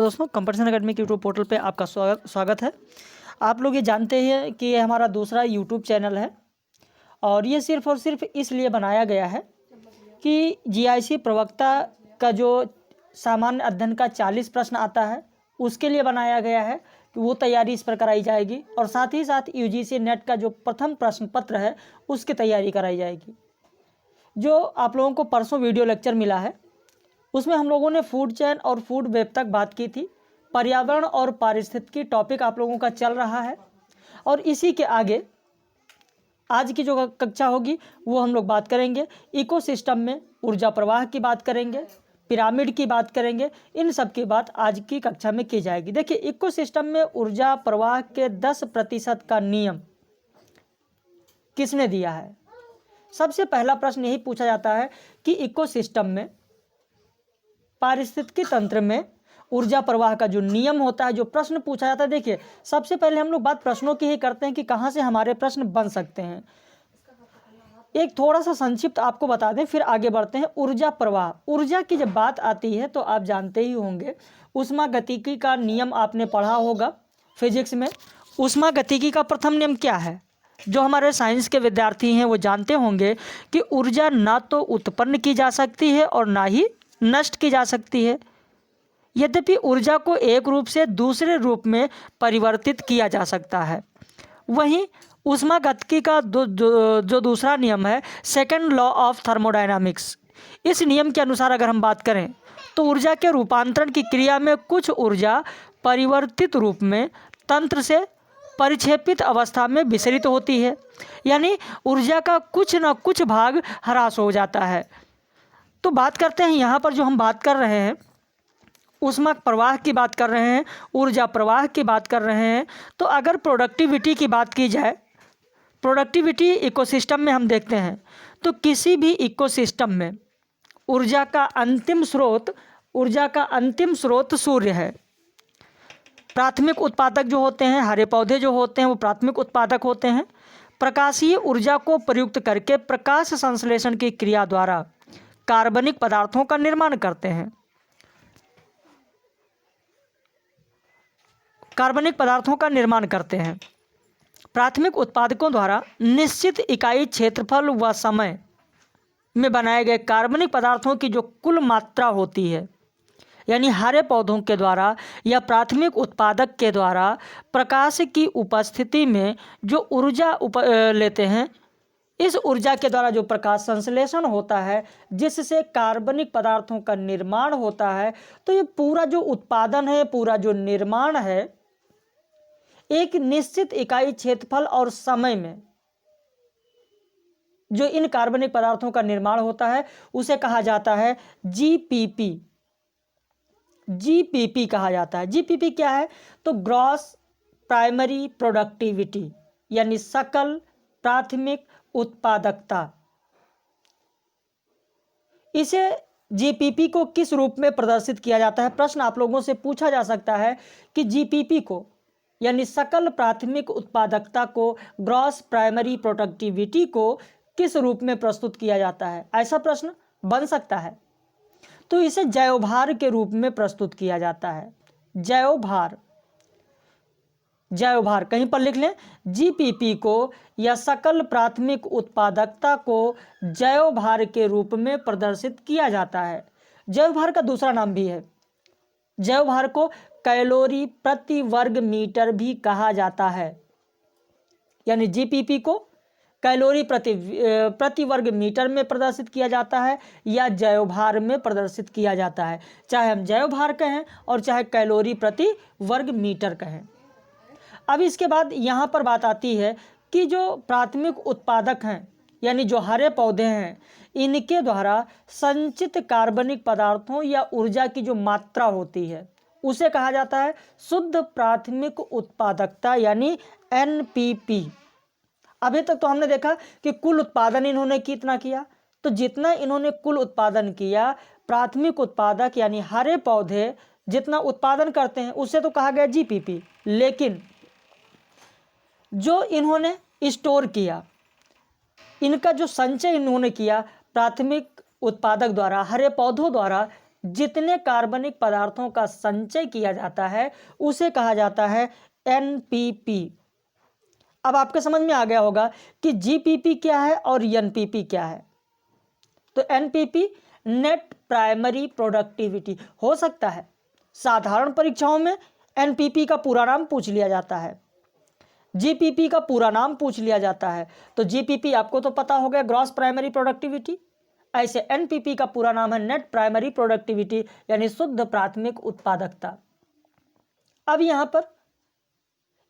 दोस्तों competition academy के YouTube portal पे आपका स्वागत है। आप लोग ये जानते हैं कि ये हमारा दूसरा यूट्यूब चैनल है और ये सिर्फ़ और सिर्फ इसलिए बनाया गया है कि जीआईसी प्रवक्ता का जो सामान्य अध्ययन का 40 प्रश्न आता है उसके लिए बनाया गया है कि वो तैयारी इस पर कराई जाएगी और साथ ही साथ यूजीसी नेट का जो प्रथम प्रश्न पत्र है उसकी तैयारी कराई जाएगी। जो आप लोगों को परसों वीडियो लेक्चर मिला है उसमें हम लोगों ने फूड चेन और फूड वेब तक बात की थी। पर्यावरण और पारिस्थितिकी टॉपिक आप लोगों का चल रहा है और इसी के आगे आज की जो कक्षा होगी वो हम लोग बात करेंगे इकोसिस्टम में ऊर्जा प्रवाह की बात करेंगे, पिरामिड की बात करेंगे। इन सब की बात आज की कक्षा में की जाएगी। देखिए, इकोसिस्टम में ऊर्जा प्रवाह के 10% का नियम किसने दिया है? सबसे पहला प्रश्न यही पूछा जाता है कि इकोसिस्टम में पारिस्थितिकी तंत्र में ऊर्जा प्रवाह का जो नियम होता है, जो प्रश्न पूछा जाता है। देखिए, सबसे पहले हम लोग बात प्रश्नों की ही करते हैं कि कहाँ से हमारे प्रश्न बन सकते हैं। एक थोड़ा सा संक्षिप्त आपको बता दें, फिर आगे बढ़ते हैं। ऊर्जा प्रवाह, ऊर्जा की जब बात आती है तो आप जानते ही होंगे ऊष्मागतिकी का नियम आपने पढ़ा होगा फिजिक्स में। ऊष्मागतिकी का प्रथम नियम क्या है? जो हमारे साइंस के विद्यार्थी हैं वो जानते होंगे कि ऊर्जा ना तो उत्पन्न की जा सकती है और ना ही नष्ट की जा सकती है। यद्यपि ऊर्जा को एक रूप से दूसरे रूप में परिवर्तित किया जा सकता है। वहीं ऊष्मागतिकी का जो दूसरा नियम है, सेकंड लॉ ऑफ थर्मोडायनामिक्स, इस नियम के अनुसार अगर हम बात करें तो ऊर्जा के रूपांतरण की क्रिया में कुछ ऊर्जा परिवर्तित रूप में तंत्र से परिक्षेपित अवस्था में विसरित होती है, यानी ऊर्जा का कुछ न कुछ भाग ह्रास हो जाता है। तो बात करते हैं यहाँ पर जो हम बात कर रहे हैं ऊष्मा प्रवाह की बात कर रहे हैं, ऊर्जा प्रवाह की बात कर रहे हैं। तो अगर प्रोडक्टिविटी की बात की जाए, प्रोडक्टिविटी इकोसिस्टम में हम देखते हैं तो किसी भी इकोसिस्टम में ऊर्जा का अंतिम स्रोत सूर्य है। प्राथमिक उत्पादक जो होते हैं, हरे पौधे जो होते हैं वो प्राथमिक उत्पादक होते हैं। प्रकाशीय ऊर्जा को प्रयुक्त करके प्रकाश संश्लेषण की क्रिया द्वारा कार्बनिक पदार्थों का निर्माण करते हैं। प्राथमिक उत्पादकों द्वारा निश्चित इकाई क्षेत्रफल व समय में बनाए गए कार्बनिक पदार्थों की जो कुल मात्रा होती है, यानी हरे पौधों के द्वारा या प्राथमिक उत्पादक के द्वारा प्रकाश की उपस्थिति में जो ऊर्जा लेते हैं, इस ऊर्जा के द्वारा जो प्रकाश संश्लेषण होता है जिससे कार्बनिक पदार्थों का निर्माण होता है। तो ये पूरा जो उत्पादन है, पूरा जो निर्माण है, एक निश्चित इकाई क्षेत्रफल और समय में जो इन कार्बनिक पदार्थों का निर्माण होता है उसे कहा जाता है जीपीपी। जीपीपी कहा जाता है। जीपीपी क्या है? तो ग्रॉस प्राइमरी प्रोडक्टिविटी, यानी सकल प्राथमिक उत्पादकता। इसे जीपीपी को किस रूप में प्रदर्शित किया जाता है? प्रश्न आप लोगों से पूछा जा सकता है कि जीपीपी को, यानी सकल प्राथमिक उत्पादकता को, ग्रॉस प्राइमरी प्रोडक्टिविटी को किस रूप में प्रस्तुत किया जाता है? ऐसा प्रश्न बन सकता है। तो इसे जैवभार के रूप में प्रस्तुत किया जाता है। जैवभार कहीं पर लिख लें। जीपीपी को या सकल प्राथमिक उत्पादकता को जैवभार के रूप में प्रदर्शित किया जाता है। जैवभार का दूसरा नाम भी है। जैवभार को कैलोरी प्रति वर्ग मीटर भी कहा जाता है, यानी जीपीपी को कैलोरी प्रति वर्ग मीटर में प्रदर्शित किया जाता है या जैवभार में प्रदर्शित किया जाता है। चाहे हम जैवभार कहें और चाहे कैलोरी प्रति वर्ग मीटर कहें। अब इसके बाद यहाँ पर बात आती है कि जो प्राथमिक उत्पादक हैं, यानी जो हरे पौधे हैं, इनके द्वारा संचित कार्बनिक पदार्थों या ऊर्जा की जो मात्रा होती है उसे कहा जाता है शुद्ध प्राथमिक उत्पादकता, यानी एनपीपी। अभी तक तो हमने देखा कि कुल उत्पादन इन्होंने कितना किया, तो जितना इन्होंने कुल उत्पादन किया, प्राथमिक उत्पादक यानी हरे पौधे जितना उत्पादन करते हैं उसे तो कहा गया जीपीपी। लेकिन जो इन्होंने स्टोर किया, इनका जो संचय इन्होंने किया प्राथमिक उत्पादक द्वारा, हरे पौधों द्वारा, जितने कार्बनिक पदार्थों का संचय किया जाता है उसे कहा जाता है एनपीपी। अब आपके समझ में आ गया होगा कि जीपीपी क्या है और एनपीपी क्या है। तो एनपीपी नेट प्राइमरी प्रोडक्टिविटी हो सकता है, साधारण परीक्षाओं में एनपीपी का पूरा नाम पूछ लिया जाता है, जीपीपी का पूरा नाम पूछ लिया जाता है। तो जीपीपी आपको तो पता हो गया, ग्रॉस प्राइमरी प्रोडक्टिविटी। ऐसे एनपीपी का पूरा नाम है नेट प्राइमरी प्रोडक्टिविटी, यानी शुद्ध प्राथमिक उत्पादकता। अब यहां पर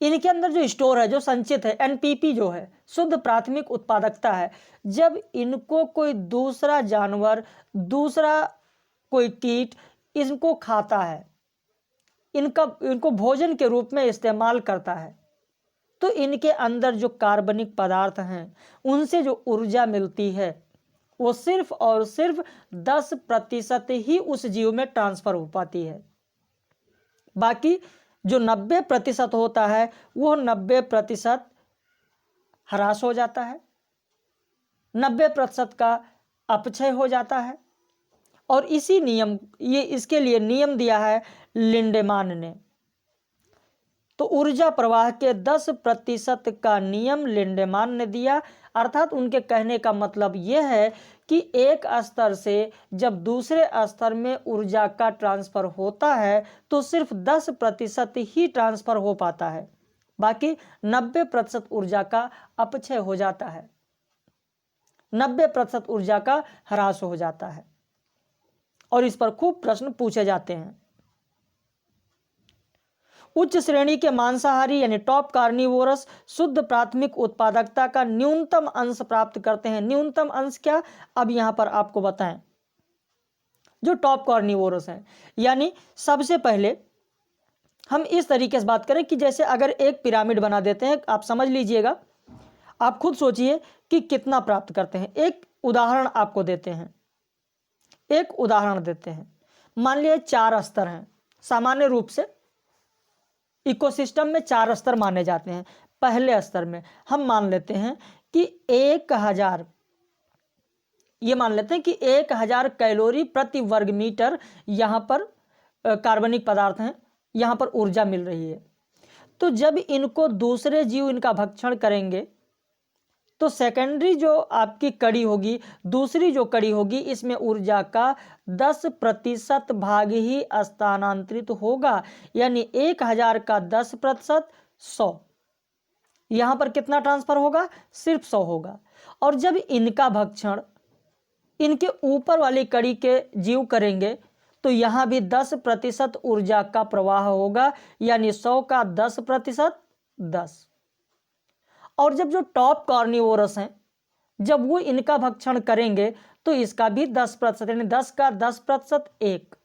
इनके अंदर जो स्टोर है, जो संचित है, एनपीपी जो है शुद्ध प्राथमिक उत्पादकता है। जब इनको कोई दूसरा जानवर, दूसरा कोई कीट इनको खाता है, इनको भोजन के रूप में इस्तेमाल करता है, तो इनके अंदर जो कार्बनिक पदार्थ हैं उनसे जो ऊर्जा मिलती है वो सिर्फ और सिर्फ 10% ही उस जीव में ट्रांसफर हो पाती है। बाकी जो 90% होता है वो 90% ह्रास हो जाता है, 90% का अपक्षय हो जाता है। और इसी नियम, ये इसके लिए नियम दिया है लिंडेमान ने। तो ऊर्जा प्रवाह के 10% का नियम लिंडेमान ने दिया, अर्थात उनके कहने का मतलब यह है कि एक स्तर से जब दूसरे स्तर में ऊर्जा का ट्रांसफर होता है तो सिर्फ 10% ही ट्रांसफर हो पाता है, बाकी 90% ऊर्जा का अपक्षय हो जाता है, 90% ऊर्जा का ह्रास हो जाता है। और इस पर खूब प्रश्न पूछे जाते हैं। उच्च श्रेणी के मांसाहारी यानी टॉप कार्निवोरस शुद्ध प्राथमिक उत्पादकता का न्यूनतम अंश प्राप्त करते हैं। न्यूनतम अंश क्या, अब यहां पर आपको बताएं। जो टॉप कार्निवोरस है, यानी सबसे पहले हम इस तरीके से बात करें कि जैसे अगर एक पिरामिड बना देते हैं, आप समझ लीजिएगा, आप खुद सोचिए कि कितना प्राप्त करते हैं। एक उदाहरण आपको देते हैं, एक उदाहरण देते हैं। मान लिया 4 स्तर हैं। सामान्य रूप से इकोसिस्टम में 4 स्तर माने जाते हैं। पहले स्तर में हम मान लेते हैं कि 1000, ये मान लेते हैं कि 1000 कैलोरी प्रति वर्ग मीटर यहाँ पर कार्बनिक पदार्थ हैं, यहाँ पर ऊर्जा मिल रही है। तो जब इनको दूसरे जीव इनका भक्षण करेंगे तो सेकेंडरी जो आपकी कड़ी होगी, दूसरी जो कड़ी होगी, इसमें ऊर्जा का 10% भाग ही स्थानांतरित होगा, यानी 1000 का 10% 100। यहां पर कितना ट्रांसफर होगा, सिर्फ 100 होगा। और जब इनका भक्षण इनके ऊपर वाली कड़ी के जीव करेंगे तो यहां भी 10% ऊर्जा का प्रवाह होगा, यानी 100 का 10% 10। और जब जो टॉप कार्निवोरस हैं, जब वो इनका भक्षण करेंगे तो इसका भी 10%, यानी 10 का 10% 1।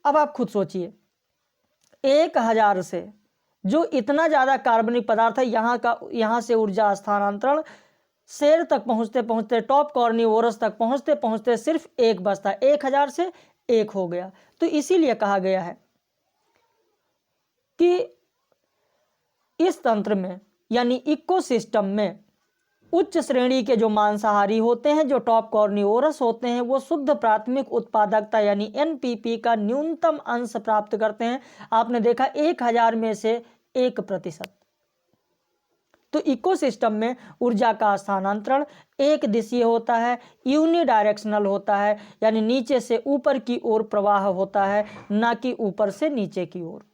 अब आप खुद सोचिए, 1000 से जो इतना ज्यादा कार्बनिक पदार्थ है, यहां से ऊर्जा स्थानांतरण शेर तक पहुंचते पहुंचते, टॉप कार्निवोरस तक पहुंचते पहुंचते सिर्फ 1 बचता, 1000 से 1 हो गया। तो इसीलिए कहा गया है कि इस तंत्र में यानी इकोसिस्टम में उच्च श्रेणी के जो मांसाहारी होते हैं, जो टॉप कार्निवोरस होते हैं, वो शुद्ध प्राथमिक उत्पादकता यानी एनपीपी का न्यूनतम अंश प्राप्त करते हैं। आपने देखा 1000 में से 1%। तो इकोसिस्टम में ऊर्जा का स्थानांतरण एक दिशीय होता है, यूनिडायरेक्शनल होता है, यानी नीचे से ऊपर की ओर प्रवाह होता है, ना कि ऊपर से नीचे की ओर।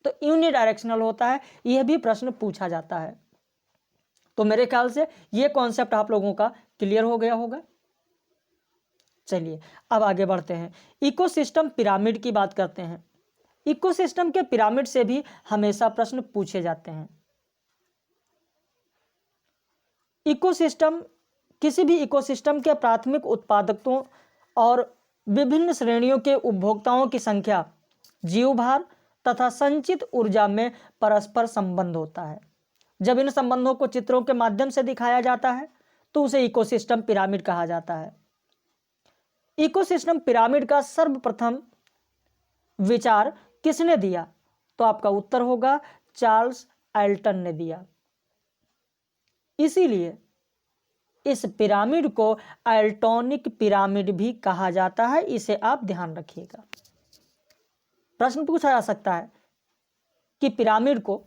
तो यूनिडायरेक्शनल होता है। यह भी प्रश्न पूछा जाता है। तो मेरे ख्याल से यह कॉन्सेप्ट आप लोगों का क्लियर हो गया होगा। चलिए अब आगे बढ़ते हैं, इकोसिस्टम पिरामिड की बात करते हैं। इकोसिस्टम के पिरामिड से भी हमेशा प्रश्न पूछे जाते हैं। इकोसिस्टम, किसी भी इकोसिस्टम के प्राथमिक उत्पादकों और विभिन्न श्रेणियों के उपभोक्ताओं की संख्या, जीव भार तथा संचित ऊर्जा में परस्पर संबंध होता है। जब इन संबंधों को चित्रों के माध्यम से दिखाया जाता है तो उसे इकोसिस्टम पिरामिड कहा जाता है। इकोसिस्टम पिरामिड का सर्वप्रथम विचार किसने दिया? तो आपका उत्तर होगा चार्ल्स एल्टन ने दिया। इसीलिए इस पिरामिड को एल्टोनिक पिरामिड भी कहा जाता है, इसे आप ध्यान रखिएगा। प्रश्न पूछा जा सकता है कि पिरामिड को,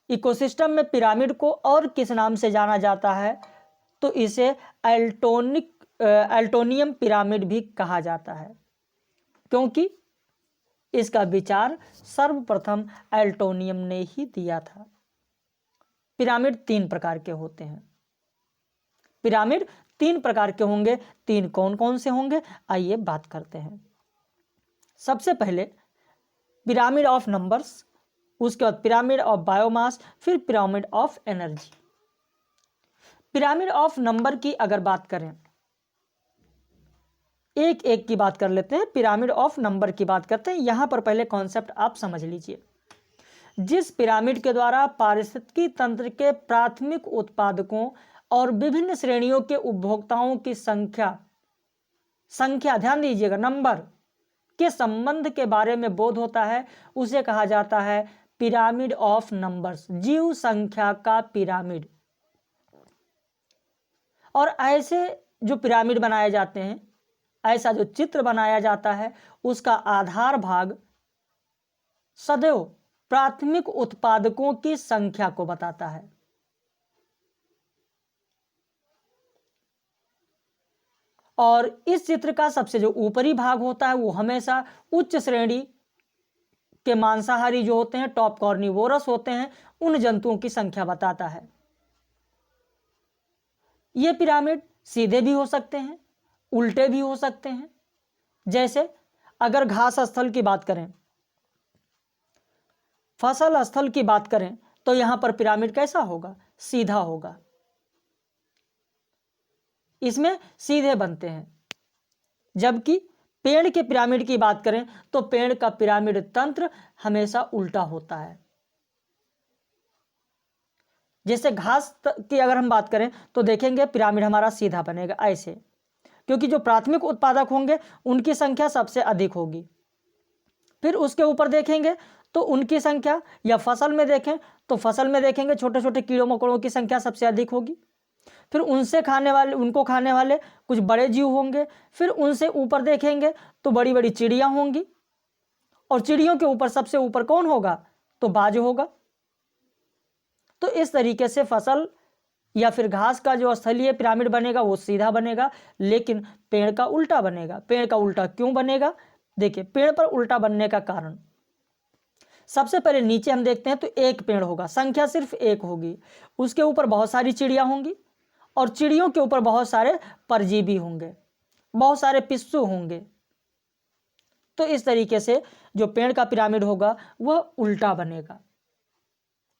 इकोसिस्टम में पिरामिड को और किस नाम से जाना जाता है, तो इसे एल्टोनियम पिरामिड भी कहा जाता है, क्योंकि इसका विचार सर्वप्रथम एल्टोनियम ने ही दिया था। पिरामिड 3 प्रकार के होते हैं। पिरामिड 3 प्रकार के होंगे। 3 कौन कौन से होंगे, आइए बात करते हैं। सबसे पहले पिरामिड ऑफ नंबर्स, उसके बाद पिरामिड ऑफ बायोमास, फिर pyramid of energy. Pyramid of number की अगर बात करें, एक एक की बात कर लेते हैं। पिरामिड ऑफ नंबर की बात करते हैं। यहां पर पहले कॉन्सेप्ट आप समझ लीजिए। जिस पिरामिड के द्वारा पारिस्थितिकी तंत्र के प्राथमिक उत्पादकों और विभिन्न श्रेणियों के उपभोक्ताओं की संख्या ध्यान दीजिएगा, नंबर के संबंध के बारे में बोध होता है, उसे कहा जाता है पिरामिड ऑफ नंबर्स, जीव संख्या का पिरामिड। और ऐसे जो पिरामिड बनाए जाते हैं, ऐसा जो चित्र बनाया जाता है, उसका आधार भाग सदैव प्राथमिक उत्पादकों की संख्या को बताता है। और इस चित्र का सबसे जो ऊपरी भाग होता है वो हमेशा उच्च श्रेणी के मांसाहारी जो होते हैं, टॉप कॉर्निवोरस होते हैं, उन जंतुओं की संख्या बताता है। ये पिरामिड सीधे भी हो सकते हैं, उल्टे भी हो सकते हैं। जैसे अगर घास स्थल की बात करें, फसल स्थल की बात करें, तो यहां पर पिरामिड कैसा होगा, सीधा होगा, इसमें सीधे बनते हैं। जबकि पेड़ के पिरामिड की बात करें तो पेड़ का पिरामिड तंत्र हमेशा उल्टा होता है। जैसे घास की अगर हम बात करें तो देखेंगे पिरामिड हमारा सीधा बनेगा ऐसे, क्योंकि जो प्राथमिक उत्पादक होंगे उनकी संख्या सबसे अधिक होगी। फिर उसके ऊपर देखेंगे तो उनकी संख्या, या फसल में देखें तो फसल में देखेंगे छोटे छोटे कीड़ों मकोड़ों की संख्या सबसे अधिक होगी। फिर उनको खाने वाले कुछ बड़े जीव होंगे। फिर उनसे ऊपर देखेंगे तो बड़ी बड़ी चिड़ियां होंगी, और चिड़ियों के ऊपर सबसे ऊपर कौन होगा, तो बाज होगा। तो इस तरीके से फसल या फिर घास का जो स्थलीय पिरामिड बनेगा वो सीधा बनेगा, लेकिन पेड़ का उल्टा बनेगा। पेड़ का उल्टा क्यों बनेगा, देखिए पेड़ पर उल्टा बनने का कारण, सबसे पहले नीचे हम देखते हैं तो एक पेड़ होगा, संख्या सिर्फ एक होगी, उसके ऊपर बहुत सारी चिड़िया होंगी, और चिड़ियों के ऊपर बहुत सारे परजीवी होंगे, बहुत सारे पिस्सू होंगे। तो इस तरीके से जो पेड़ का पिरामिड होगा वह उल्टा बनेगा।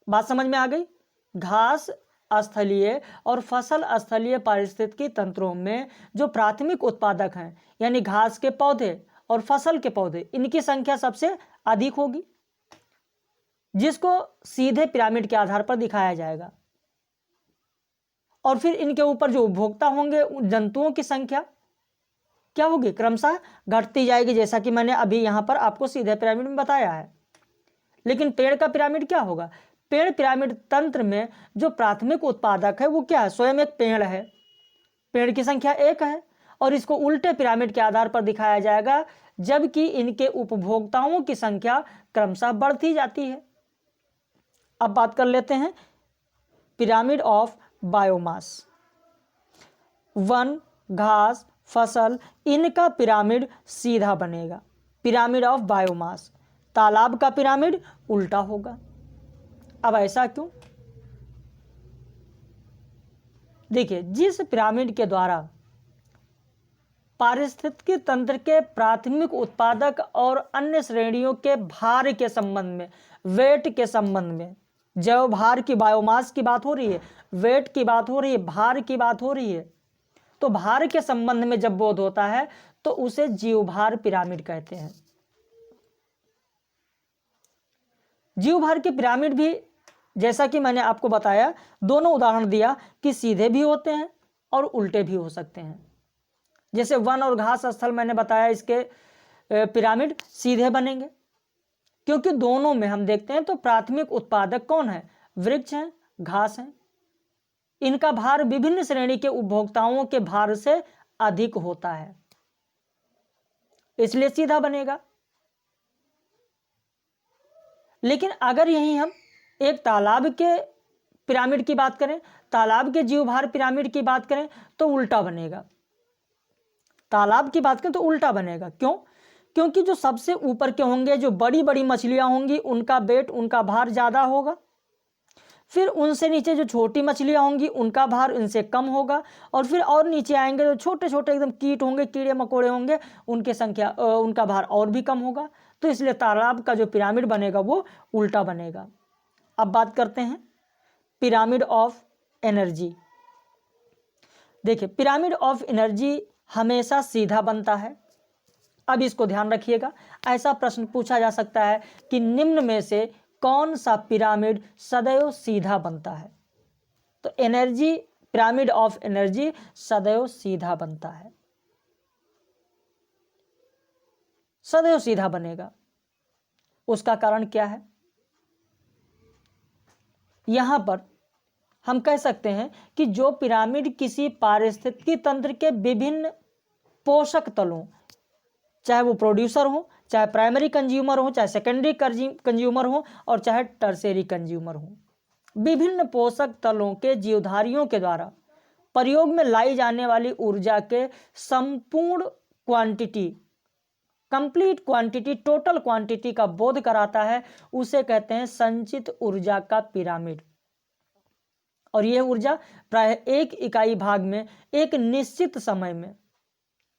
बात समझ में आ गई। घास स्थलीय और फसल स्थलीय पारिस्थितिकी तंत्रों में जो प्राथमिक उत्पादक हैं, यानी घास के पौधे और फसल के पौधे, इनकी संख्या सबसे अधिक होगी, जिसको सीधे पिरामिड के आधार पर दिखाया जाएगा। और फिर इनके ऊपर जो उपभोक्ता होंगे, उन जंतुओं की संख्या क्या होगी, क्रमशः घटती जाएगी, जैसा कि मैंने अभी यहां पर आपको सीधे पिरामिड में बताया है। लेकिन पेड़ का पिरामिड क्या होगा, पेड़ पिरामिड तंत्र में जो प्राथमिक उत्पादक है वो क्या है, स्वयं एक पेड़ है, पेड़ की संख्या एक है, और इसको उल्टे पिरामिड के आधार पर दिखाया जाएगा, जबकि इनके उपभोक्ताओं की संख्या क्रमशः बढ़ती जाती है। अब बात कर लेते हैं पिरामिड ऑफ बायोमास। वन, घास, फसल, इनका पिरामिड सीधा बनेगा, पिरामिड ऑफ बायोमास। तालाब का पिरामिड उल्टा होगा। अब ऐसा क्यों, देखिए जिस पिरामिड के द्वारा पारिस्थितिकी तंत्र के प्राथमिक उत्पादक और अन्य श्रेणियों के भार के संबंध में, वेट के संबंध में, जैव भार की, बायोमास की बात हो रही है, वेट की बात हो रही है, भार की बात हो रही है, तो भार के संबंध में जब बोध होता है तो उसे जीवभार पिरामिड कहते हैं। जीवभार के पिरामिड भी, जैसा कि मैंने आपको बताया, दोनों उदाहरण दिया कि सीधे भी होते हैं और उल्टे भी हो सकते हैं। जैसे वन और घास स्थल मैंने बताया, इसके पिरामिड सीधे बनेंगे, क्योंकि दोनों में हम देखते हैं तो प्राथमिक उत्पादक कौन है, वृक्ष हैं, घास हैं। इनका भार विभिन्न श्रेणी के उपभोक्ताओं के भार से अधिक होता है, इसलिए सीधा बनेगा। लेकिन अगर यही हम एक तालाब के पिरामिड की बात करें, तालाब के जीवभार पिरामिड की बात करें तो उल्टा बनेगा। तालाब की बात करें तो उल्टा बनेगा। क्यों? क्योंकि जो सबसे ऊपर के होंगे, जो बड़ी बड़ी मछलियां होंगी, उनका वेट, उनका भार ज़्यादा होगा। फिर उनसे नीचे जो छोटी मछलियां होंगी उनका भार उनसे कम होगा। और फिर और नीचे आएंगे जो छोटे छोटे एकदम कीट होंगे, कीड़े मकोड़े होंगे, उनका भार और भी कम होगा। तो इसलिए तालाब का जो पिरामिड बनेगा वो उल्टा बनेगा। अब बात करते हैं पिरामिड ऑफ एनर्जी। देखिए, पिरामिड ऑफ एनर्जी हमेशा सीधा बनता है। अब इसको ध्यान रखिएगा, ऐसा प्रश्न पूछा जा सकता है कि निम्न में से कौन सा पिरामिड सदैव सीधा बनता है? तो एनर्जी, पिरामिड ऑफ एनर्जी सदैव सीधा बनता है, सदैव सीधा बनेगा। उसका कारण क्या है? यहां पर हम कह सकते हैं कि जो पिरामिड किसी पारिस्थितिकी तंत्र के विभिन्न पोषक तलों, चाहे वो प्रोड्यूसर हो, चाहे प्राइमरी कंज्यूमर हो, चाहे सेकेंडरी कंज्यूमर हो, और चाहे टर्शियरी कंज्यूमर हो, विभिन्न पोषक तलों के जीवधारियों के द्वारा प्रयोग में लाई जाने वाली ऊर्जा के संपूर्ण quantity, complete quantity, total quantity का बोध कराता है, उसे कहते हैं संचित ऊर्जा का पिरामिड। और यह ऊर्जा प्राय एक इकाई भाग में एक निश्चित समय में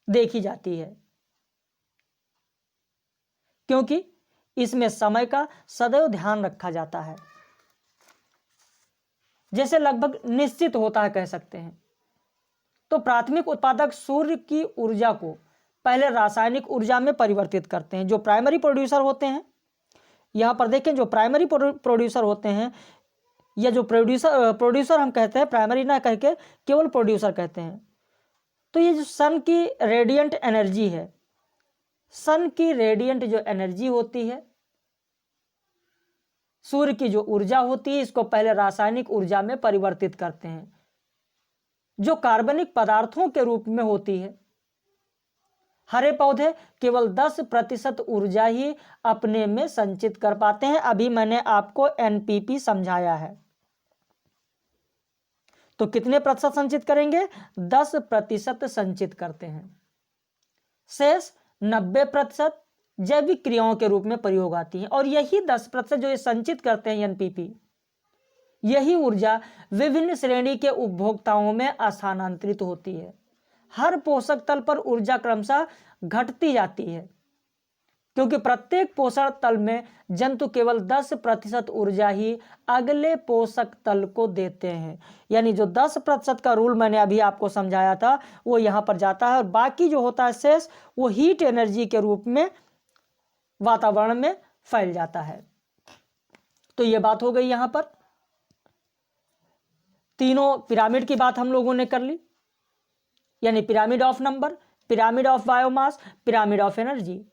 देखी जाती है, क्योंकि इसमें समय का सदैव ध्यान रखा जाता है, जैसे लगभग निश्चित होता है कह सकते हैं। तो प्राथमिक उत्पादक सूर्य की ऊर्जा को पहले रासायनिक ऊर्जा में परिवर्तित करते हैं। जो प्राइमरी प्रोड्यूसर होते हैं, यहां पर देखें, जो प्राइमरी प्रोड्यूसर होते हैं, या जो प्रोड्यूसर हम कहते हैं, प्राइमरी ना कह के केवल प्रोड्यूसर कहते हैं। तो ये जो सन की रेडिएंट एनर्जी है, सन की रेडिएंट जो एनर्जी होती है, सूर्य की जो ऊर्जा होती है, इसको पहले रासायनिक ऊर्जा में परिवर्तित करते हैं, जो कार्बनिक पदार्थों के रूप में होती है। हरे पौधे केवल 10% ऊर्जा ही अपने में संचित कर पाते हैं। अभी मैंने आपको एनपीपी समझाया है। तो कितने प्रतिशत संचित करेंगे? 10% संचित करते हैं। शेष 90% जैविक क्रियाओं के रूप में प्रयोग आती है। और यही 10% जो ये संचित करते हैं एनपीपी, यही ऊर्जा विभिन्न श्रेणी के उपभोक्ताओं में स्थानांतरित होती है। हर पोषक तल पर ऊर्जा क्रमशः घटती जाती है, क्योंकि प्रत्येक पोषक तल में जंतु केवल 10% ऊर्जा ही अगले पोषक तल को देते हैं। यानी जो 10% का रूल मैंने अभी आपको समझाया था वो यहां पर जाता है, और बाकी जो होता है शेष, वो हीट एनर्जी के रूप में वातावरण में फैल जाता है। तो ये बात हो गई। यहां पर तीनों पिरामिड की बात हम लोगों ने कर ली, यानी pyramid of number, pyramid of biomass, pyramid of energy.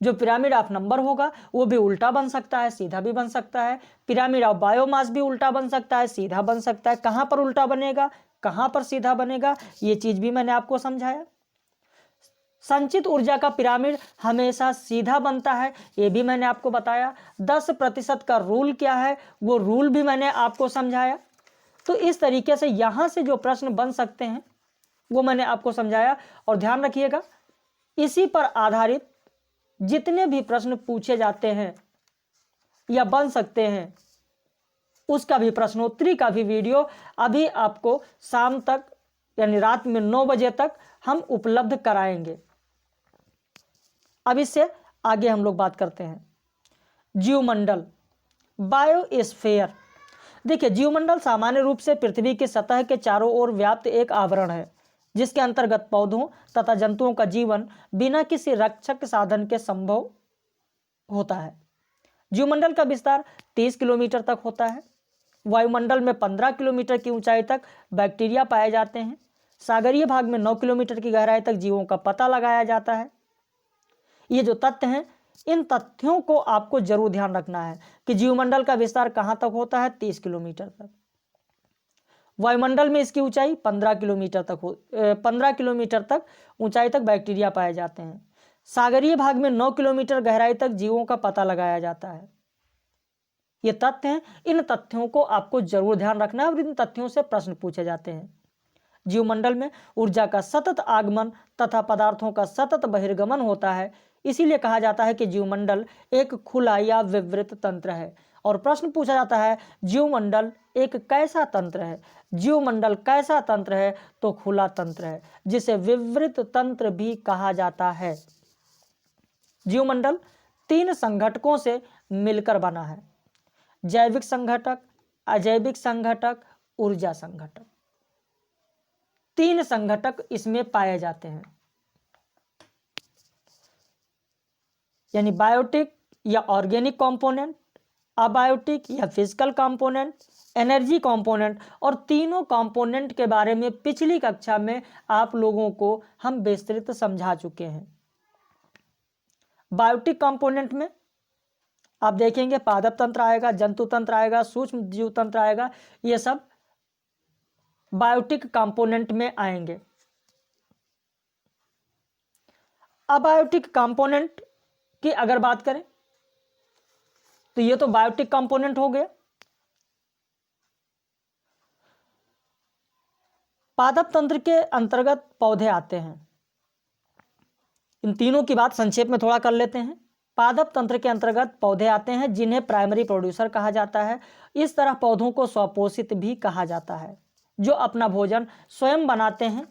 जो पिरामिड ऑफ नंबर होगा वो भी उल्टा बन सकता है, सीधा भी बन सकता है। पिरामिड ऑफ बायोमास भी उल्टा बन सकता है, सीधा बन सकता है। कहां पर उल्टा बनेगा, कहां पर सीधा बनेगा, ये चीज भी मैंने आपको समझाया। संचित ऊर्जा का पिरामिड हमेशा सीधा बनता है, ये भी मैंने आपको बताया। 10% का रूल क्या है, वो रूल भी मैंने आपको समझाया। तो इस तरीके से यहां से जो प्रश्न बन सकते हैं वो मैंने आपको समझाया। और ध्यान रखिएगा, इसी पर आधारित जितने भी प्रश्न पूछे जाते हैं या बन सकते हैं, उसका भी प्रश्नोत्तरी का भी वीडियो अभी आपको शाम तक, यानी रात में 9 बजे तक हम उपलब्ध कराएंगे। अब इससे आगे हम लोग बात करते हैं जीवमंडल, बायोस्फीयर। देखिए, जीवमंडल सामान्य रूप से पृथ्वी की सतह के चारों ओर व्याप्त एक आवरण है, जिसके अंतर्गत पौधों तथा जंतुओं का जीवन बिना किसी रक्षक साधन के संभव होता है। जीवमंडल का विस्तार 30 किलोमीटर तक होता है। वायुमंडल में 15 किलोमीटर की ऊंचाई तक बैक्टीरिया पाए जाते हैं। सागरीय भाग में 9 किलोमीटर की गहराई तक जीवों का पता लगाया जाता है। ये जो तथ्य हैं, इन तथ्यों को आपको जरूर ध्यान रखना है कि जीवमंडल का विस्तार कहां तक होता है, 30 किलोमीटर तक। वायुमंडल में इसकी ऊंचाई 15 किलोमीटर तक 15 किलोमीटर तक ऊंचाई तक बैक्टीरिया पाए जाते हैं। सागरीय भाग में 9 किलोमीटर गहराई तक जीवों का पता लगाया जाता है। ये तथ्य हैं, इन तथ्यों को आपको जरूर ध्यान रखना है और इन तथ्यों से प्रश्न पूछे जाते हैं। जीवमंडल में ऊर्जा का सतत आगमन तथा पदार्थों का सतत बहिर्गमन होता है, इसीलिए कहा जाता है कि जीवमंडल एक खुला या विवृत तंत्र है। और प्रश्न पूछा जाता है जीवमंडल एक कैसा तंत्र है? जीवमंडल कैसा तंत्र है? तो खुला तंत्र है, जिसे विवृत तंत्र भी कहा जाता है। जीवमंडल 3 संघटकों से मिलकर बना है: जैविक संघटक, अजैविक संघटक, ऊर्जा संघटक। 3 संघटक इसमें पाए जाते हैं, यानी बायोटिक या ऑर्गेनिक कंपोनेंट, अबायोटिक या फिजिकल कंपोनेंट, एनर्जी कंपोनेंट। और तीनों कंपोनेंट के बारे में पिछली कक्षा में आप लोगों को हम विस्तृत समझा चुके हैं। बायोटिक कंपोनेंट में आप देखेंगे पादप तंत्र आएगा, जंतु तंत्र आएगा, सूक्ष्म जीव तंत्र आएगा, ये सब बायोटिक कंपोनेंट में आएंगे। अबायोटिक कंपोनेंट की अगर बात करें तो ये तो बायोटिक कंपोनेंट हो गया। पादप तंत्र के अंतर्गत पौधे आते हैं। इन तीनों की बात संक्षेप में थोड़ा कर लेते हैं। पादप तंत्र के अंतर्गत पौधे आते हैं, जिन्हें प्राइमरी प्रोड्यूसर कहा जाता है। इस तरह पौधों को स्वपोषित भी कहा जाता है। जो अपना भोजन स्वयं बनाते हैं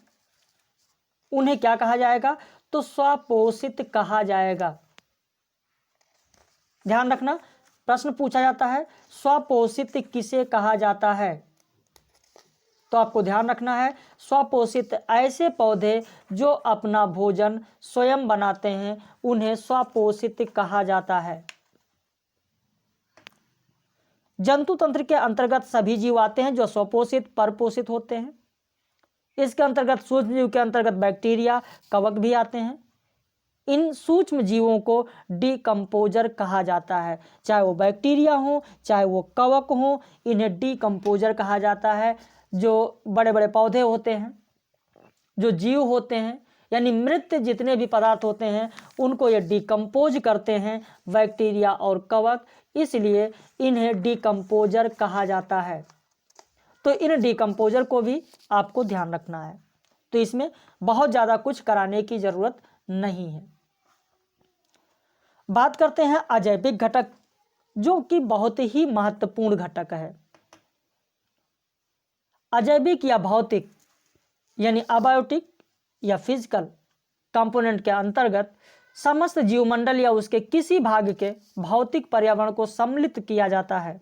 उन्हें क्या कहा जाएगा? तो स्वपोषित कहा जाएगा। ध्यान रखना, प्रश्न पूछा जाता है स्वपोषित किसे कहा जाता है? तो आपको ध्यान रखना है स्वपोषित ऐसे पौधे जो अपना भोजन स्वयं बनाते हैं उन्हें स्वपोषित कहा जाता है। जंतु तंत्र के अंतर्गत सभी जीव आते हैं जो स्वपोषित परपोषित होते हैं। इसके अंतर्गत सूक्ष्म जीव के अंतर्गत बैक्टीरिया, कवक भी आते हैं। इन सूक्ष्म जीवों को डीकंपोजर कहा जाता है। चाहे वो बैक्टीरिया हो, चाहे वो कवक हो, इन्हें डीकंपोजर कहा जाता है। जो बड़े बड़े पौधे होते हैं, जो जीव होते हैं, यानी मृत जितने भी पदार्थ होते हैं उनको ये डीकंपोज करते हैं, बैक्टीरिया और कवक, इसलिए इन्हें डीकंपोजर कहा जाता है। तो इन डीकंपोजर को भी आपको ध्यान रखना है। तो इसमें बहुत ज़्यादा कुछ कराने की ज़रूरत नहीं है। बात करते हैं अजैविक घटक, जो कि बहुत ही महत्वपूर्ण घटक है। अजैविक या भौतिक यानी अबायोटिक या फिजिकल कंपोनेंट के अंतर्गत समस्त जीवमंडल या उसके किसी भाग के भौतिक पर्यावरण को सम्मिलित किया जाता है।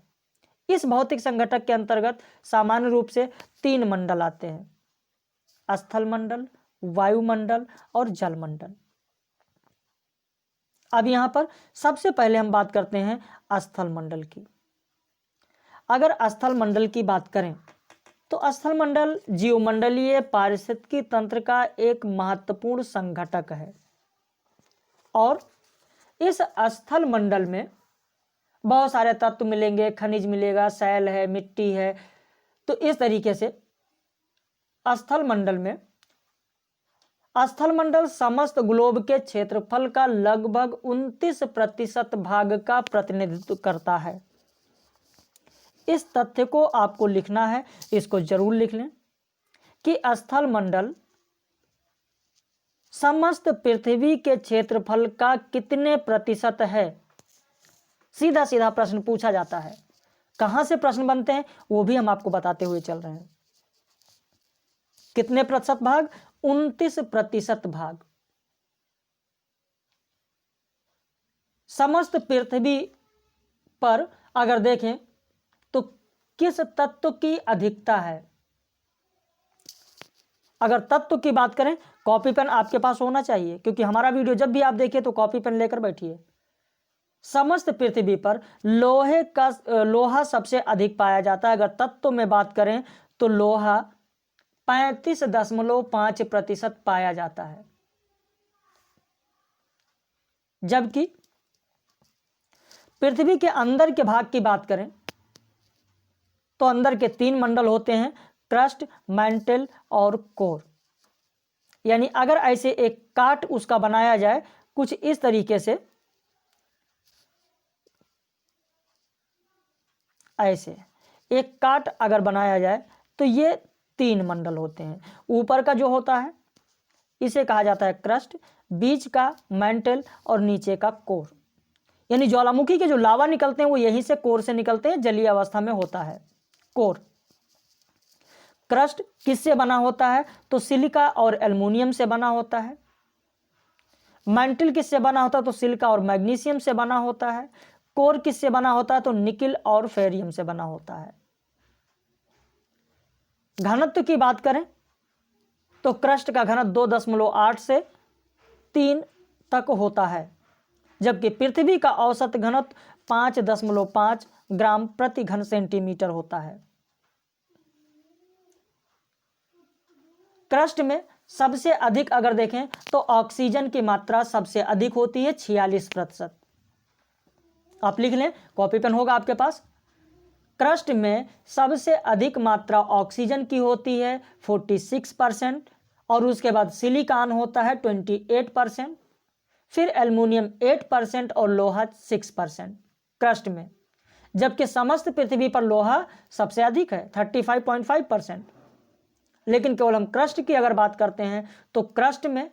इस भौतिक संघटक के अंतर्गत सामान्य रूप से 3 मंडल आते हैं: स्थल मंडल, वायुमंडल और जलमंडल। अब यहां पर सबसे पहले हम बात करते हैं स्थल मंडल की। अगर स्थल मंडल की बात करें तो स्थल मंडल जीवमंडलीय पारिस्थितिकी तंत्र का एक महत्वपूर्ण संघटक है। और इस स्थल मंडल में बहुत सारे तत्व मिलेंगे, खनिज मिलेगा, सैल है, मिट्टी है। तो इस तरीके से स्थल मंडल समस्त ग्लोब के क्षेत्रफल का लगभग 29% भाग का प्रतिनिधित्व करता है। इस तथ्य को आपको लिखना है, इसको जरूर लिख लें कि स्थल मंडल समस्त पृथ्वी के क्षेत्रफल का कितने प्रतिशत है। सीधा सीधा प्रश्न पूछा जाता है। कहां से प्रश्न बनते हैं वो भी हम आपको बताते हुए चल रहे हैं। कितने प्रतिशत भाग? 29% भाग। समस्त पृथ्वी पर अगर देखें तो किस तत्व की अधिकता है? अगर तत्व की बात करें, कॉपी पेन आपके पास होना चाहिए, क्योंकि हमारा वीडियो जब भी आप देखिए तो कॉपी पेन लेकर बैठिए। समस्त पृथ्वी पर लोहा सबसे अधिक पाया जाता है। अगर तत्व में बात करें तो लोहा 35.5% पाया जाता है। जबकि पृथ्वी के अंदर के भाग की बात करें तो अंदर के 3 मंडल होते हैं: क्रस्ट, मैंटल और कोर। यानी अगर ऐसे एक काट उसका बनाया जाए कुछ इस तरीके से, ऐसे एक काट अगर बनाया जाए तो ये 3 मंडल होते हैं। ऊपर का जो होता है इसे कहा जाता है क्रस्ट, बीच का मैंटल और नीचे का कोर। यानी ज्वालामुखी के जो लावा निकलते हैं वो यहीं से कोर से निकलते हैं, जलीय अवस्था में होता है कोर। क्रस्ट किससे बना होता है? तो सिलिका और एल्युमिनियम से बना होता है। मैंटल किससे बना होता है? तो सिलिका और मैग्नीशियम से बना होता है। कोर किससे बना होता है? तो निकिल और फेरियम से बना होता है। घनत्व की बात करें तो क्रस्ट का घनत्व 2.8 से 3 तक होता है, जबकि पृथ्वी का औसत घनत्व 5.5 ग्राम प्रति घन सेंटीमीटर होता है। क्रस्ट में सबसे अधिक अगर देखें तो ऑक्सीजन की मात्रा सबसे अधिक होती है 46%। आप लिख लें, कॉपी पेन होगा आपके पास। क्रस्ट में सबसे अधिक मात्रा ऑक्सीजन की होती है 46%, और उसके बाद सिलिकॉन होता है 28%, फिर एल्युमिनियम 8% और लोहा 6% क्रस्ट में। जबकि समस्त पृथ्वी पर लोहा सबसे अधिक है 35.5%। लेकिन केवल हम क्रस्ट की अगर बात करते हैं तो क्रस्ट में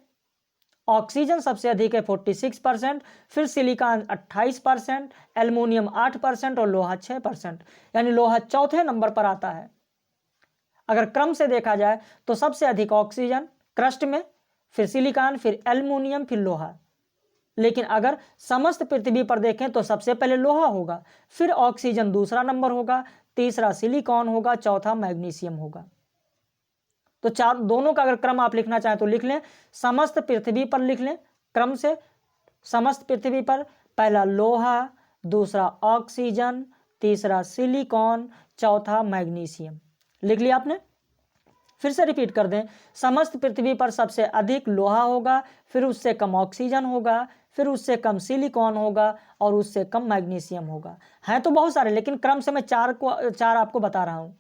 ऑक्सीजन सबसे अधिक है 46%, फिर सिलिकॉन 28%, एल्युमिनियम 8% और लोहा 6%। यानी लोहा चौथे नंबर पर आता है। अगर क्रम से देखा जाए तो सबसे अधिक ऑक्सीजन क्रस्ट में, फिर सिलिकॉन, फिर एल्युमिनियम, फिर लोहा। लेकिन अगर समस्त पृथ्वी पर देखें तो सबसे पहले लोहा होगा, फिर ऑक्सीजन दूसरा नंबर होगा, तीसरा सिलिकॉन होगा, चौथा मैग्नीशियम होगा। तो चार दोनों का अगर क्रम आप लिखना चाहें तो लिख लें, समस्त पृथ्वी पर लिख लें क्रम से। समस्त पृथ्वी पर पहला लोहा, दूसरा ऑक्सीजन, तीसरा सिलिकॉन, चौथा मैग्नीशियम। लिख लिया आपने? फिर से रिपीट कर दें, समस्त पृथ्वी पर सबसे अधिक लोहा होगा, फिर उससे कम ऑक्सीजन होगा, फिर उससे कम सिलिकॉन होगा और उससे कम मैग्नीशियम होगा। हैं तो बहुत सारे, लेकिन क्रम से मैं चार आपको बता रहा हूं।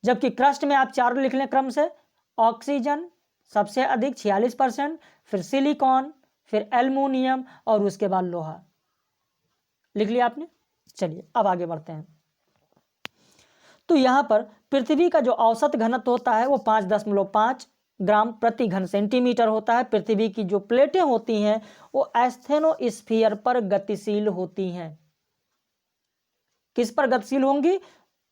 जबकि क्रस्ट में आप 4 लिख लें क्रम से। ऑक्सीजन सबसे अधिक 46%, फिर सिलिकॉन, फिर एल्युमिनियम और उसके बाद लोहा। लिख लिया आपने? चलिए अब आगे बढ़ते हैं। तो यहां पर पृथ्वी का जो औसत घनत्व होता है वो 5.5 ग्राम प्रति घन सेंटीमीटर होता है। पृथ्वी की जो प्लेटें होती हैं वो एस्थेनोस्फीयर पर गतिशील होती हैं। किस पर गतिशील होंगी?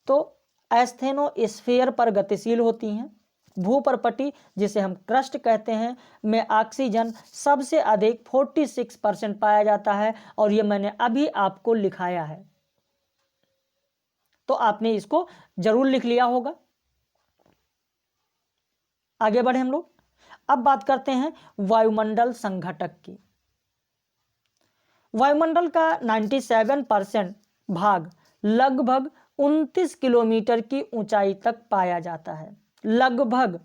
तो एस्थेनोस्फीयर पर गतिशील होती हैं। भूपर्पटी, जिसे हम क्रस्ट कहते हैं, में ऑक्सीजन सबसे अधिक 46% पाया जाता है, और ये मैंने अभी आपको लिखाया है, तो आपने इसको जरूर लिख लिया होगा। आगे बढ़े हम लोग। अब बात करते हैं वायुमंडल संघटक की। वायुमंडल का 97% भाग लगभग 29 किलोमीटर की ऊंचाई तक पाया जाता है। लगभग,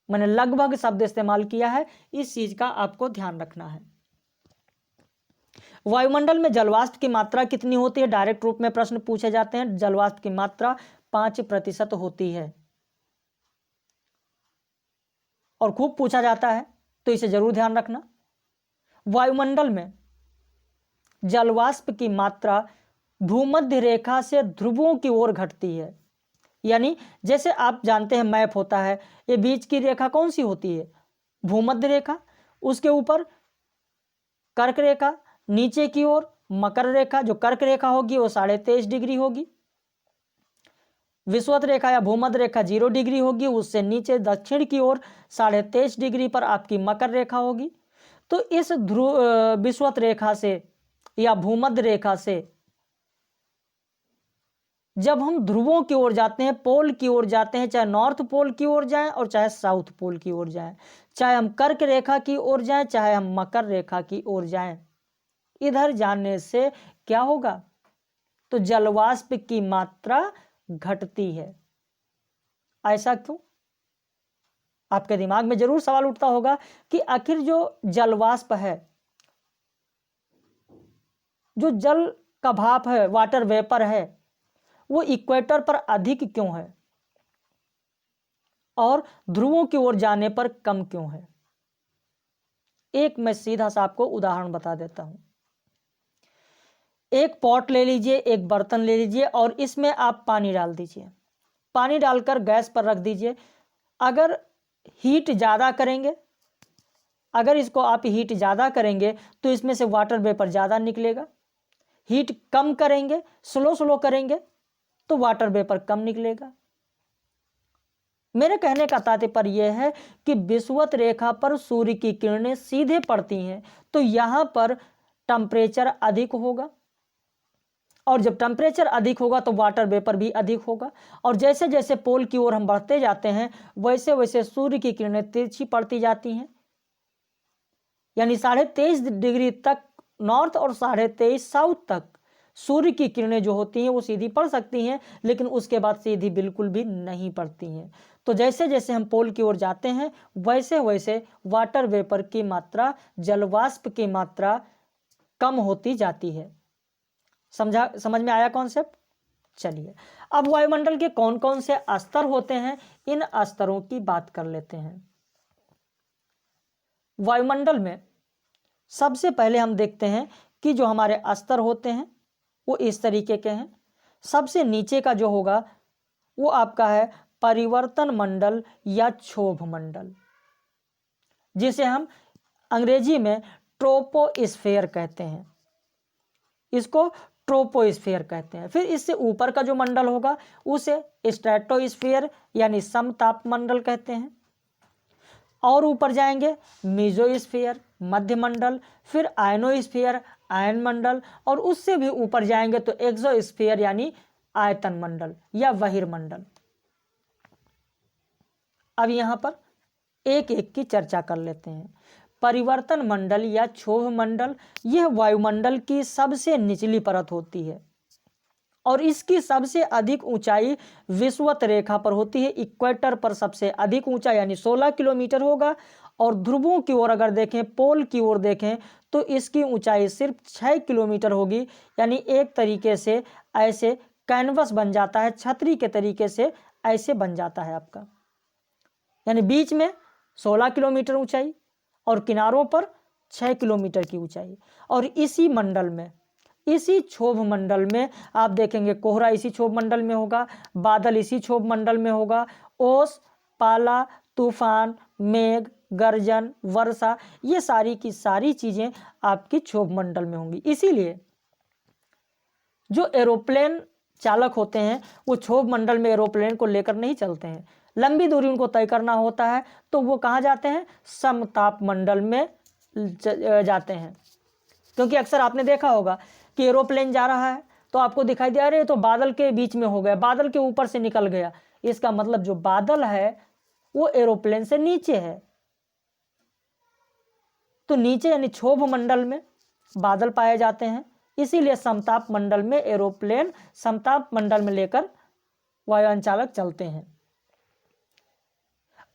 मैंने लगभग शब्द इस्तेमाल किया है, इस चीज का आपको ध्यान रखना है। वायुमंडल में जलवाष्प की मात्रा कितनी होती है? डायरेक्ट रूप में प्रश्न पूछे जाते हैं। जलवाष्प की मात्रा 5% होती है, और खूब पूछा जाता है, तो इसे जरूर ध्यान रखना। वायुमंडल में जलवाष्प की मात्रा भूमध्य रेखा से ध्रुवों की ओर घटती है। यानी जैसे आप जानते हैं मैप होता है, ये बीच की रेखा कौन सी होती है? भूमध्य रेखा। उसके ऊपर कर्क रेखा, नीचे की ओर मकर रेखा। जो कर्क रेखा होगी वो 23.5 डिग्री होगी। विषुवत रेखा या भूमध्य रेखा 0 डिग्री होगी। उससे नीचे दक्षिण की ओर 23.5 डिग्री पर आपकी मकर रेखा होगी। तो इस विषुवत रेखा से या भूमध्य रेखा से जब हम ध्रुवों की ओर जाते हैं, पोल की ओर जाते हैं, चाहे नॉर्थ पोल की ओर जाएं और चाहे साउथ पोल की ओर जाएं, चाहे हम कर्क रेखा की ओर जाएं, चाहे हम मकर रेखा की ओर जाएं, इधर जाने से क्या होगा? तो जलवाष्प की मात्रा घटती है। ऐसा क्यों? आपके दिमाग में जरूर सवाल उठता होगा कि आखिर जो जलवाष्प है, जो जल का भाप है, वाटर वेपर है, वो इक्वेटर पर अधिक क्यों है? और ध्रुवों की ओर जाने पर कम क्यों है? एक मैं सीधा सा आपको उदाहरण बता देता हूं। एक पॉट ले लीजिए, एक बर्तन ले लीजिए और इसमें आप पानी डाल दीजिए। पानी डालकर गैस पर रख दीजिए। अगर हीट ज़्यादा करेंगे, अगर इसको आप हीट ज़्यादा करेंगे तो इसमें से वाटर वेपर ज़्यादा निकलेगा। हीट कम करेंगे, स्लो करेंगे तो वाटर वेपर कम निकलेगा। मेरे कहने का तात्पर्य यह है कि विषुवत रेखा पर सूर्य की किरणें सीधे पड़ती हैं तो यहां पर टेम्परेचर अधिक होगा, और जब टेम्परेचर अधिक होगा तो वाटर वेपर भी अधिक होगा। और जैसे जैसे पोल की ओर हम बढ़ते जाते हैं वैसे वैसे सूर्य की किरणें तिरछी पड़ती जाती हैं, यानी 23.5 डिग्री तक नॉर्थ और 23.5 साउथ तक सूर्य की किरणें जो होती हैं वो सीधी पड़ सकती हैं, लेकिन उसके बाद सीधी बिल्कुल भी नहीं पड़ती हैं। तो जैसे जैसे हम पोल की ओर जाते हैं वैसे वैसे वाटर वेपर की मात्रा, जलवाष्प की मात्रा कम होती जाती है। समझ में आया कॉन्सेप्ट? चलिए अब वायुमंडल के कौन कौन से स्तर होते हैं, इन स्तरों की बात कर लेते हैं। वायुमंडल में सबसे पहले हम देखते हैं कि जो हमारे स्तर होते हैं वो इस तरीके के हैं। सबसे नीचे का जो होगा वो आपका है परिवर्तन मंडल या क्षोभ मंडल, जिसे हम अंग्रेजी में ट्रोपोस्फेयर कहते हैं। इसको ट्रोपोस्फेयर कहते हैं। फिर इससे ऊपर का जो मंडल होगा उसे स्ट्रेटोस्फेयर यानी समताप मंडल कहते हैं। और ऊपर जाएंगे मेसोस्फेयर मध्य मंडल, फिर आयनोस्फेयर आयन मंडल, और उससे भी ऊपर जाएंगे तो एक्सोस्फेयर यानी आयतन मंडल या बहिर्मंडल। अब यहां पर एक एक की चर्चा कर लेते हैं। परिवर्तन मंडल या क्षोभ मंडल, यह वायुमंडल की सबसे निचली परत होती है और इसकी सबसे अधिक ऊंचाई विषुवत रेखा पर होती है। इक्वेटर पर सबसे अधिक ऊंचा यानी 16 किलोमीटर होगा, और ध्रुवों की ओर अगर देखें, पोल की ओर देखें तो इसकी ऊंचाई सिर्फ 6 किलोमीटर होगी। यानी एक तरीके से ऐसे कैनवस बन जाता है, छतरी के तरीके से ऐसे बन जाता है आपका, यानी बीच में 16 किलोमीटर ऊंचाई और किनारों पर 6 किलोमीटर की ऊंचाई। और इसी मंडल में, इसी क्षोभ मंडल में आप देखेंगे कोहरा इसी क्षोभ मंडल में होगा, बादल इसी क्षोभ मंडल में होगा, ओस, पाला, तूफान, मेघ, गर्जन, वर्षा, ये सारी की सारी चीजें आपकी क्षोभ मंडल में होंगी। इसीलिए जो एरोप्लेन चालक होते हैं वो क्षोभ मंडल में एरोप्लेन को लेकर नहीं चलते हैं। लंबी दूरी उनको तय करना होता है तो वो कहाँ जाते हैं? समताप मंडल में जाते हैं। क्योंकि अक्सर आपने देखा होगा कि एरोप्लेन जा रहा है तो आपको दिखाई दे रहा है तो बादल के बीच में हो गया, बादल के ऊपर से निकल गया। इसका मतलब जो बादल है वो एरोप्लेन से नीचे है। तो नीचे यानी क्षोभ मंडल में बादल पाए जाते हैं, इसीलिए समताप मंडल में एरोप्लेन समताप मंडल में लेकर वायुयान चालक चलते हैं।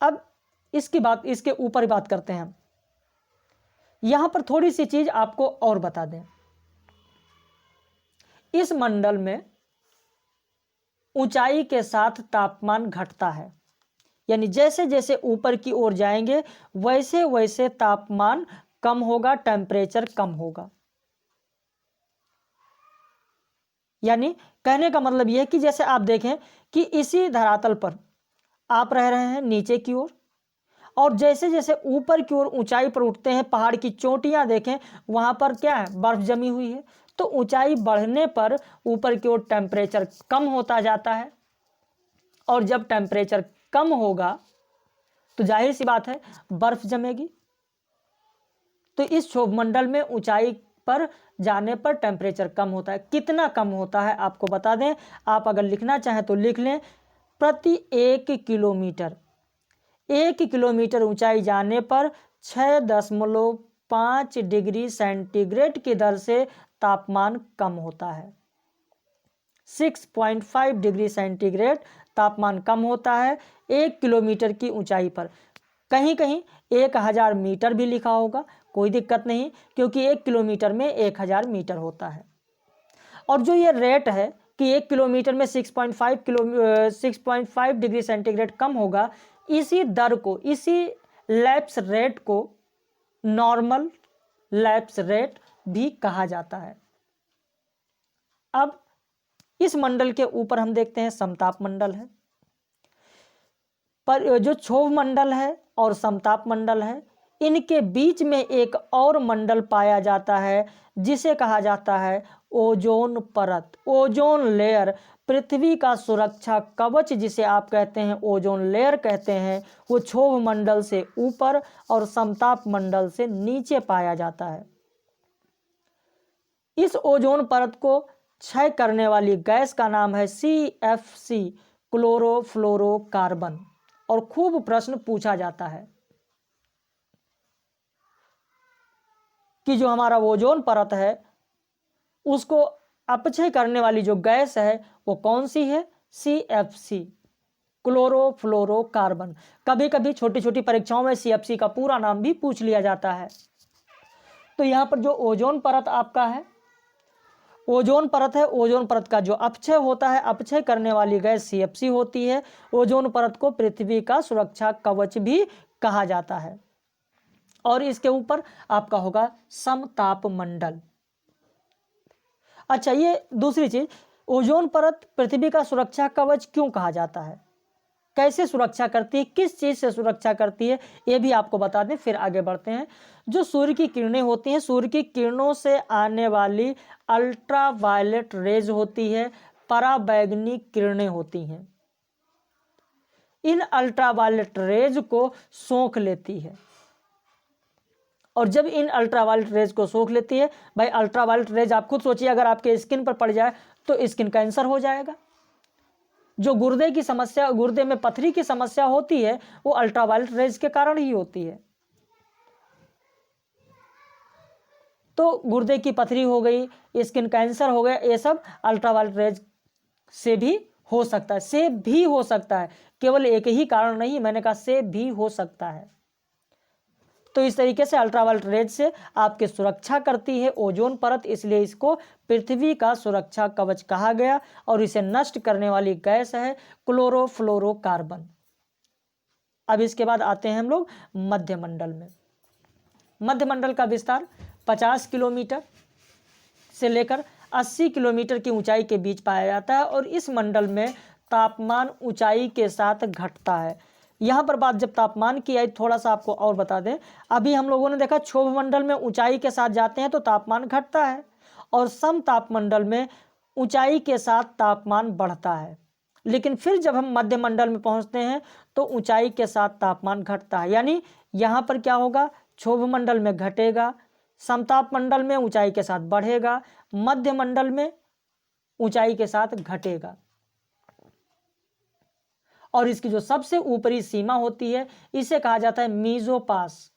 अब इसके ऊपर बात करते हैं। यहां पर थोड़ी सी चीज आपको और बता दें। इस मंडल में ऊंचाई के साथ तापमान घटता है, यानी जैसे जैसे ऊपर की ओर जाएंगे वैसे वैसे तापमान कम होगा, टेम्परेचर कम होगा। यानी कहने का मतलब यह है कि जैसे आप देखें कि इसी धरातल पर आप रह रहे हैं नीचे की ओर, और जैसे जैसे ऊपर की ओर ऊंचाई पर उठते हैं, पहाड़ की चोटियां देखें वहां पर क्या है? बर्फ जमी हुई है। तो ऊंचाई बढ़ने पर ऊपर की ओर टेम्परेचर कम होता जाता है, और जब टेम्परेचर कम होगा तो जाहिर सी बात है बर्फ जमेगी। तो इस क्षोभ मंडल में ऊंचाई पर जाने पर टेम्परेचर कम होता है। कितना कम होता है आपको बता दें, आप अगर लिखना चाहें तो लिख लें। प्रति 1 किलोमीटर, 1 किलोमीटर ऊंचाई जाने पर 6.5 डिग्री सेंटीग्रेड की दर से तापमान कम होता है। 6.5 डिग्री सेंटीग्रेड तापमान कम होता है 1 किलोमीटर की ऊंचाई पर। कहीं कहीं 1000 मीटर भी लिखा होगा, कोई दिक्कत नहीं, क्योंकि 1 किलोमीटर में 1000 मीटर होता है। और जो ये रेट है कि 1 किलोमीटर में 6.5 डिग्री सेंटीग्रेड कम होगा, इसी दर को, इसी लैप्स रेट को नॉर्मल लैप्स रेट भी कहा जाता है। अब इस मंडल के ऊपर हम देखते हैं समताप मंडल है, पर जो क्षोभ मंडल है और समताप मंडल है, इनके बीच में एक और मंडल पाया जाता है जिसे कहा जाता है ओजोन परत, ओजोन लेयर। पृथ्वी का सुरक्षा कवच जिसे आप कहते हैं, ओजोन लेयर कहते हैं, वो क्षोभ मंडल से ऊपर और समताप मंडल से नीचे पाया जाता है। इस ओजोन परत को क्षय करने वाली गैस का नाम है CFC, क्लोरोफ्लोरोकार्बन। और खूब प्रश्न पूछा जाता है कि जो हमारा ओजोन परत है उसको अपक्षय करने वाली जो गैस है वो कौन सी है? CFC, chlorofluorocarbon. कभी कभी छोटी छोटी परीक्षाओं में CFC का पूरा नाम भी पूछ लिया जाता है। तो यहाँ पर जो ओजोन परत आपका है, ओजोन परत है, ओजोन परत का जो अपक्षय होता है, अपक्षय करने वाली गैस CFC होती है। ओजोन परत को पृथ्वी का सुरक्षा कवच भी कहा जाता है। और इसके ऊपर आपका होगा समताप मंडल। अच्छा, ये दूसरी चीज, ओजोन परत पृथ्वी का सुरक्षा कवच क्यों कहा जाता है, कैसे सुरक्षा करती है, किस चीज से सुरक्षा करती है, ये भी आपको बता दें, फिर आगे बढ़ते हैं। जो सूर्य की किरणें होती हैं, सूर्य की किरणों से आने वाली अल्ट्रावायलेट रेज होती है, पराबैंगनी किरणें होती हैं। इन अल्ट्रावायलेट रेज को सोख लेती है, और जब इन अल्ट्रावायलेट रेज को सोख लेती है, भाई अल्ट्रावायलेट रेज आप खुद सोचिए, अगर आपके स्किन पर पड़ जाए तो स्किन कैंसर हो जाएगा। जो गुर्दे की समस्या, गुर्दे में पथरी की समस्या होती है, वो अल्ट्रावायलेट रेज के कारण ही होती है। तो गुर्दे की पथरी हो गई, स्किन कैंसर हो गया, ये सब अल्ट्रावायलेट रेज से भी हो सकता है, से भी हो सकता है, केवल एक ही कारण नहीं, मैंने कहा से भी हो सकता है। तो इस तरीके से अल्ट्रावायलेट रेज से आपकी सुरक्षा करती है ओजोन परत, इसलिए इसको पृथ्वी का सुरक्षा कवच कहा गया। और इसे नष्ट करने वाली गैस है क्लोरोफ्लोरोकार्बन। अब इसके बाद आते हैं हम लोग मध्य मंडल में। मध्य मंडल का विस्तार 50 किलोमीटर से लेकर 80 किलोमीटर की ऊंचाई के बीच पाया जाता है, और इस मंडल में तापमान ऊंचाई के साथ घटता है। यहाँ पर बात जब तापमान की आई, थोड़ा सा आपको और बता दें, अभी हम लोगों ने देखा क्षोभ मंडल में ऊंचाई के साथ जाते हैं तो तापमान घटता है, और समताप मंडल में ऊंचाई के साथ तापमान बढ़ता है। लेकिन फिर जब हम मध्य मंडल में पहुंचते हैं तो ऊंचाई के साथ तापमान घटता है। यानी यहाँ पर क्या होगा, क्षोभ मंडल में घटेगा, समताप मंडल में ऊंचाई के साथ बढ़ेगा, मध्य मंडल में ऊंचाई के साथ घटेगा। और इसकी जो सबसे ऊपरी सीमा होती है इसे कहा जाता है मीजोपास,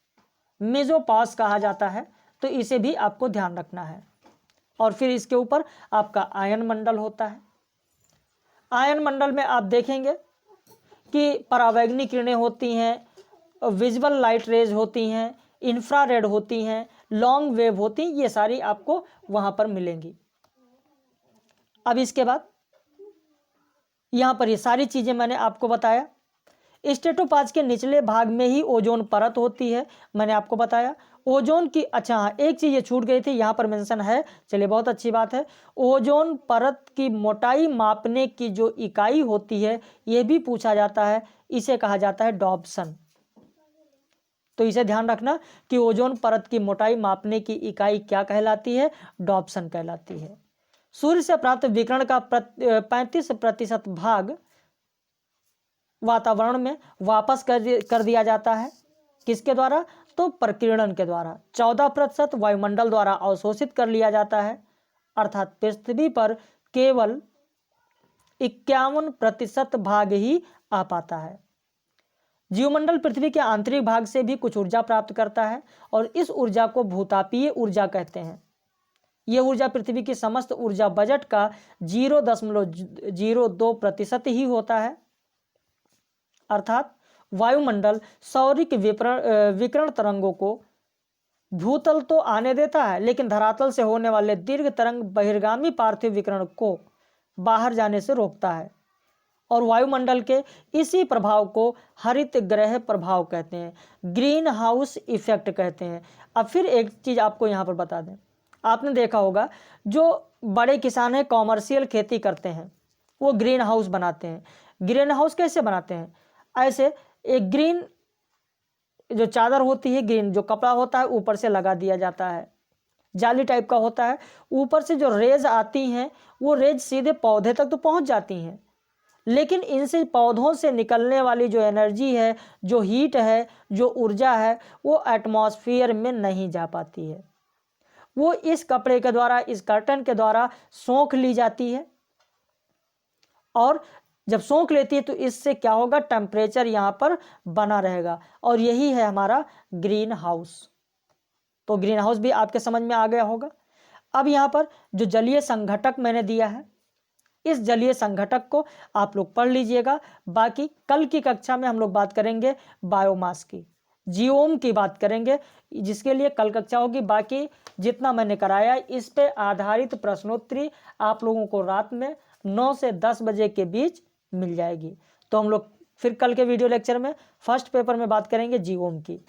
मेजोपास कहा जाता है, तो इसे भी आपको ध्यान रखना है। और फिर इसके ऊपर आपका आयन मंडल होता है। आयन मंडल में आप देखेंगे कि परावैंगनी किरणें होती हैं, विजुअल लाइट रेज होती हैं, इंफ्रारेड होती हैं, लॉन्ग वेव होती हैं, ये सारी आपको वहां पर मिलेंगी। अब इसके बाद यहाँ पर ये सारी चीज़ें मैंने आपको बताया। स्ट्रेटोपाज के निचले भाग में ही ओजोन परत होती है, मैंने आपको बताया। ओजोन की, अच्छा हाँ, एक चीज़ ये छूट गई थी, यहाँ पर मेंशन है, चलिए बहुत अच्छी बात है। ओजोन परत की मोटाई मापने की जो इकाई होती है ये भी पूछा जाता है, इसे कहा जाता है डॉप्सन। तो इसे ध्यान रखना कि ओजोन परत की मोटाई मापने की इकाई क्या कहलाती है, डॉप्सन कहलाती है। सूर्य से प्राप्त विकिरण का 35% भाग वातावरण में वापस कर दिया जाता है, किसके द्वारा, तो प्रकीर्णन के द्वारा। 14% वायुमंडल द्वारा अवशोषित कर लिया जाता है, अर्थात पृथ्वी पर केवल 51% भाग ही आ पाता है। जीवमंडल पृथ्वी के आंतरिक भाग से भी कुछ ऊर्जा प्राप्त करता है, और इस ऊर्जा को भूतापीय ऊर्जा कहते हैं। यह ऊर्जा पृथ्वी की समस्त ऊर्जा बजट का 0.02% ही होता है। अर्थात वायुमंडल सौरिक विकिरण तरंगों को भूतल तो आने देता है, लेकिन धरातल से होने वाले दीर्घ तरंग बहिर्गामी पार्थिव विकिरण को बाहर जाने से रोकता है। और वायुमंडल के इसी प्रभाव को हरित गृह प्रभाव कहते हैं, ग्रीन हाउस इफेक्ट कहते हैं। अब फिर एक चीज़ आपको यहाँ पर बता दें, आपने देखा होगा जो बड़े किसान हैं कॉमर्शियल खेती करते हैं वो ग्रीन हाउस बनाते हैं। ग्रीन हाउस कैसे बनाते हैं? ऐसे एक ग्रीन जो चादर होती है, ग्रीन जो कपड़ा होता है ऊपर से लगा दिया जाता है, जाली टाइप का होता है, ऊपर से जो रेज आती हैं वो रेज सीधे पौधे तक तो पहुंच जाती हैं, लेकिन इनसे पौधों से निकलने वाली जो एनर्जी है, जो हीट है, जो ऊर्जा है, वो एटमॉस्फेयर में नहीं जा पाती है। वो इस कपड़े के द्वारा, इस कर्टन के द्वारा सोख ली जाती है, और जब सोख लेती है तो इससे क्या होगा, टेम्परेचर यहाँ पर बना रहेगा, और यही है हमारा ग्रीन हाउस। तो ग्रीन हाउस भी आपके समझ में आ गया होगा। अब यहाँ पर जो जलीय संघटक मैंने दिया है, इस जलीय संघटक को आप लोग पढ़ लीजिएगा। बाकी कल की कक्षा में हम लोग बात करेंगे बायोमास की, जियोम की बात करेंगे, जिसके लिए कल कक्षा होगी। बाकी जितना मैंने कराया इस पे आधारित प्रश्नोत्तरी आप लोगों को रात में 9 से 10 बजे के बीच मिल जाएगी। तो हम लोग फिर कल के वीडियो लेक्चर में फर्स्ट पेपर में बात करेंगे जियोम की।